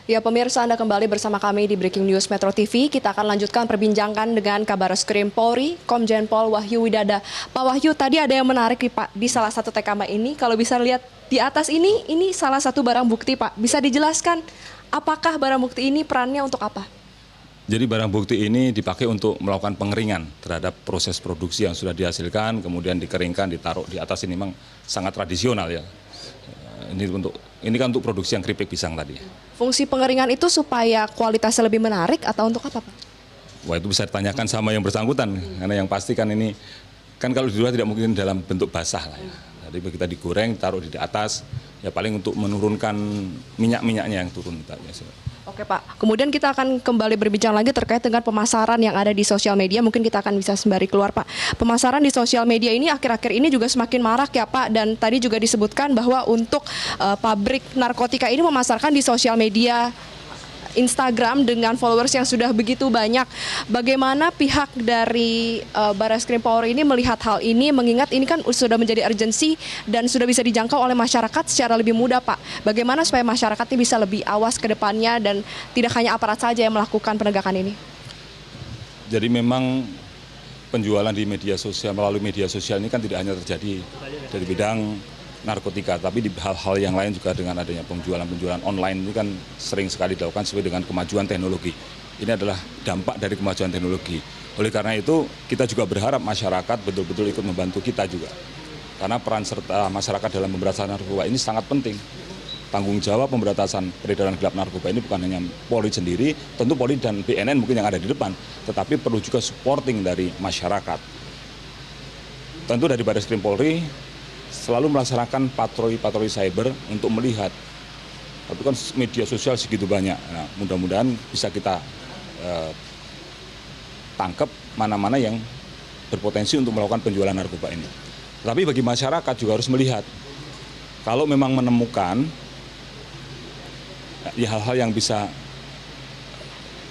Ya pemirsa, Anda kembali bersama kami di Breaking News Metro TV. Kita akan lanjutkan perbincangan dengan Kabareskrim Polri, Komjen Pol Wahyu Widada. Pak Wahyu, tadi ada yang menarik nih Pak di salah satu TKM ini. Kalau bisa lihat di atas ini salah satu barang bukti Pak. Bisa dijelaskan apakah barang bukti ini perannya untuk apa? Jadi barang bukti ini dipakai untuk melakukan pengeringan terhadap proses produksi yang sudah dihasilkan, kemudian dikeringkan, ditaruh di atas. Ini memang sangat tradisional ya. Ini kan untuk produksi yang keripik pisang tadi. Fungsi pengeringan itu supaya kualitasnya lebih menarik atau untuk apa Pak? Wah, itu bisa ditanyakan sama yang bersangkutan, karena yang pasti kan ini kan kalau di luar tidak mungkin dalam bentuk basah lah ya. Jadi kita digoreng, taruh di atas, ya paling untuk menurunkan minyak-minyaknya yang turun. Oke Pak, kemudian kita akan kembali berbincang lagi terkait dengan pemasaran yang ada di sosial media. Mungkin kita akan bisa sembari keluar Pak. Pemasaran di sosial media ini akhir-akhir ini juga semakin marak ya Pak. Dan tadi juga disebutkan bahwa untuk pabrik narkotika ini memasarkan di sosial media Instagram dengan followers yang sudah begitu banyak. Bagaimana pihak dari Barreskrim Polri ini melihat hal ini, mengingat ini kan sudah menjadi urgensi dan sudah bisa dijangkau oleh masyarakat secara lebih mudah Pak. Bagaimana supaya masyarakat ini bisa lebih awas ke depannya dan tidak hanya aparat saja yang melakukan penegakan ini? Jadi memang penjualan di media sosial, melalui media sosial ini kan tidak hanya terjadi dari bidang narkotika, tapi di hal-hal yang lain juga dengan adanya penjualan online ini kan sering sekali dilakukan sesuai dengan kemajuan teknologi. Ini adalah dampak dari kemajuan teknologi. Oleh karena itu kita juga berharap masyarakat betul-betul ikut membantu kita juga. Karena peran serta masyarakat dalam pemberantasan narkoba ini sangat penting. Tanggung jawab pemberantasan peredaran gelap narkoba ini bukan hanya Polri sendiri, tentu Polri dan BNN mungkin yang ada di depan, tetapi perlu juga supporting dari masyarakat. Tentu dari Barreskrim Polri selalu melaksanakan patroli cyber untuk melihat. Tapi kan media sosial segitu banyak. Nah, mudah-mudahan bisa kita tangkap mana-mana yang berpotensi untuk melakukan penjualan narkoba ini. Tapi bagi masyarakat juga harus melihat. Kalau memang menemukan ya, hal-hal yang bisa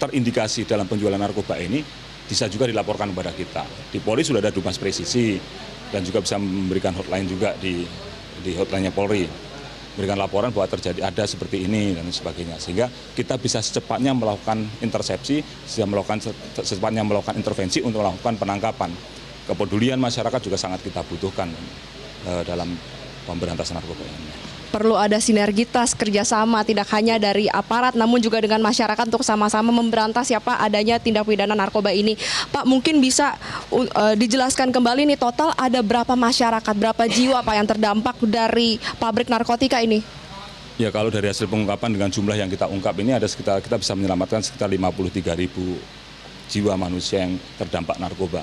terindikasi dalam penjualan narkoba ini, bisa juga dilaporkan kepada kita. Di Polri sudah ada Dumas Presisi, dan juga bisa memberikan hotline juga di hotline-nya Polri, memberikan laporan bahwa terjadi ada seperti ini dan sebagainya, sehingga kita bisa secepatnya melakukan intersepsi, secepatnya melakukan intervensi untuk melakukan penangkapan. Kepedulian masyarakat juga sangat kita butuhkan dalam pemberantasan narkoba ini. Perlu ada sinergitas kerjasama tidak hanya dari aparat namun juga dengan masyarakat untuk sama-sama memberantas ya Pak adanya tindak pidana narkoba ini. Pak, mungkin bisa dijelaskan kembali nih total ada berapa masyarakat, berapa jiwa Pak yang terdampak dari pabrik narkotika ini? Ya, kalau dari hasil pengungkapan dengan jumlah yang kita ungkap ini ada sekitar, kita bisa menyelamatkan sekitar 53.000 jiwa manusia yang terdampak narkoba.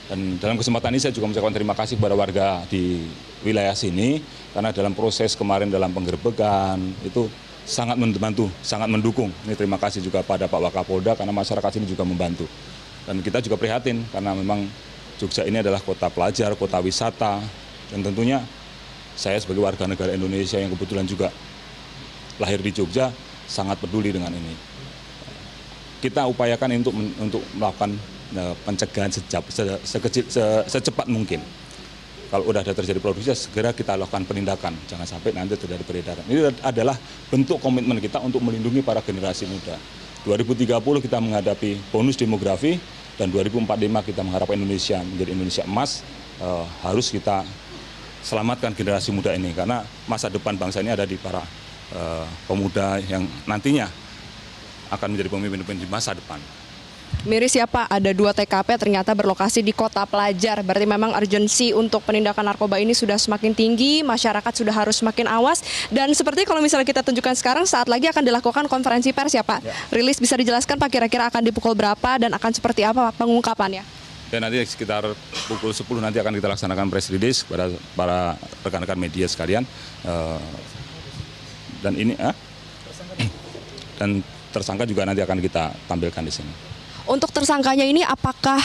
Dan dalam kesempatan ini saya juga mengucapkan terima kasih kepada warga di wilayah sini, karena dalam proses kemarin dalam penggerbekan itu sangat membantu, sangat mendukung. Ini terima kasih juga pada Pak Wakapolda karena masyarakat sini juga membantu. Dan kita juga prihatin karena memang Jogja ini adalah kota pelajar, kota wisata, dan tentunya saya sebagai warga negara Indonesia yang kebetulan juga lahir di Jogja sangat peduli dengan ini. Kita upayakan untuk melakukan pencegahan secepat mungkin. Kalau sudah ada terjadi produksi, segera kita lakukan penindakan. Jangan sampai nanti terjadi peredaran. Ini adalah bentuk komitmen kita untuk melindungi para generasi muda. 2030 kita menghadapi bonus demografi, dan 2045 kita mengharapkan Indonesia menjadi Indonesia emas. Harus kita selamatkan generasi muda ini, karena masa depan bangsa ini ada di para pemuda yang nantinya akan menjadi pemimpin di masa depan. Miris ya Pak, ada 2 TKP ternyata berlokasi di kota pelajar. Berarti memang urgensi untuk penindakan narkoba ini sudah semakin tinggi, masyarakat sudah harus semakin awas. Dan seperti kalau misalnya kita tunjukkan sekarang, saat lagi akan dilakukan konferensi pers ya Pak. Ya. Rilis bisa dijelaskan Pak kira-kira akan dipukul berapa dan akan seperti apa Pak pengungkapannya? Dan nanti sekitar pukul 10 nanti akan kita laksanakan press release kepada para rekan-rekan media sekalian. Dan tersangka juga nanti akan kita tampilkan di sini. Untuk tersangkanya ini apakah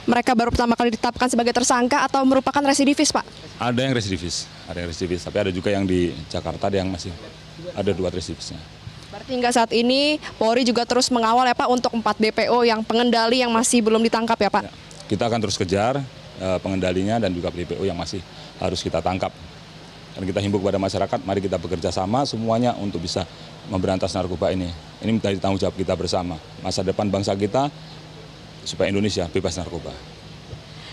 mereka baru pertama kali ditetapkan sebagai tersangka atau merupakan residivis Pak? Ada yang residivis, tapi ada juga yang di Jakarta yang masih ada 2 residivisnya. Berarti hingga saat ini Polri juga terus mengawal ya Pak untuk 4 DPO yang pengendali yang masih belum ditangkap ya Pak? Ya, kita akan terus kejar pengendalinya dan juga DPO yang masih harus kita tangkap. Dan kita himbau kepada masyarakat, mari kita bekerja sama semuanya untuk bisa memberantas narkoba ini. Ini menjadi tanggung jawab kita bersama. Masa depan bangsa kita supaya Indonesia bebas narkoba.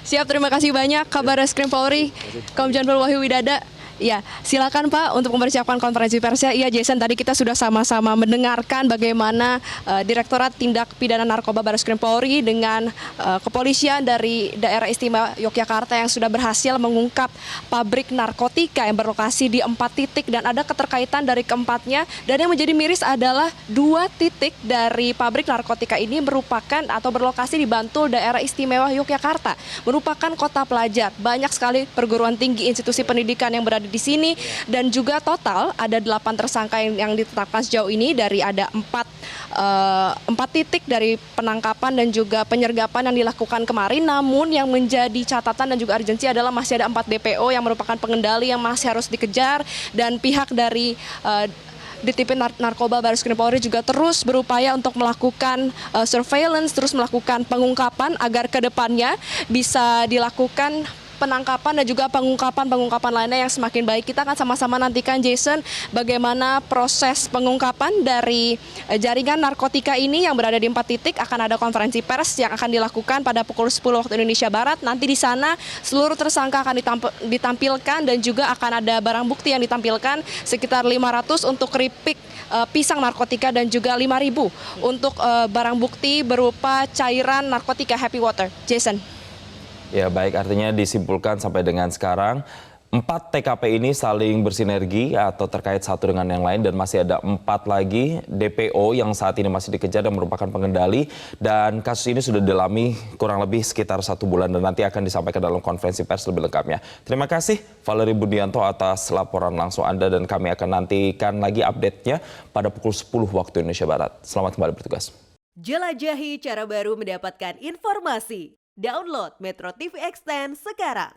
Siap, terima kasih banyak Kabar Reskrim Polri, Komjen Pol Wahyu Widada. Ya, silakan Pak untuk mempersiapkan konferensi persnya. Iya Jason, tadi kita sudah sama-sama mendengarkan bagaimana Direktorat Tindak Pidana Narkoba Barreskrim Polri dengan kepolisian dari Daerah Istimewa Yogyakarta yang sudah berhasil mengungkap pabrik narkotika yang berlokasi di 4 titik dan ada keterkaitan dari keempatnya. Dan yang menjadi miris adalah 2 titik dari pabrik narkotika ini merupakan atau berlokasi di Bantul Daerah Istimewa Yogyakarta, merupakan kota pelajar. Banyak sekali perguruan tinggi, institusi pendidikan yang berada di sini dan juga total ada 8 tersangka yang ditetapkan sejauh ini dari ada 4 titik dari penangkapan dan juga penyergapan yang dilakukan kemarin. Namun yang menjadi catatan dan juga urgensi adalah masih ada 4 DPO yang merupakan pengendali yang masih harus dikejar dan pihak dari DTP Narkoba Barreskrim Polri juga terus berupaya untuk melakukan surveillance, terus melakukan pengungkapan agar kedepannya bisa dilakukan penangkapan dan juga pengungkapan lainnya yang semakin baik. Kita akan sama-sama nantikan Jason bagaimana proses pengungkapan dari jaringan narkotika ini yang berada di 4 titik. Akan ada konferensi pers yang akan dilakukan pada pukul 10 waktu Indonesia Barat. Nanti di sana seluruh tersangka akan ditampilkan dan juga akan ada barang bukti yang ditampilkan sekitar 500 untuk keripik pisang narkotika dan juga 5.000 untuk barang bukti berupa cairan narkotika Happy Water. Jason. Ya baik, artinya disimpulkan sampai dengan sekarang 4 TKP ini saling bersinergi atau terkait satu dengan yang lain dan masih ada 4 lagi DPO yang saat ini masih dikejar dan merupakan pengendali dan kasus ini sudah dilami kurang lebih sekitar 1 bulan dan nanti akan disampaikan dalam konferensi pers lebih lengkapnya. Terima kasih Valerie Budianto atas laporan langsung Anda dan kami akan nantikan lagi update-nya pada pukul 10 waktu Indonesia Barat. Selamat kembali bertugas. Jelajahi cara baru mendapatkan informasi. Download Metro TV Extend sekarang.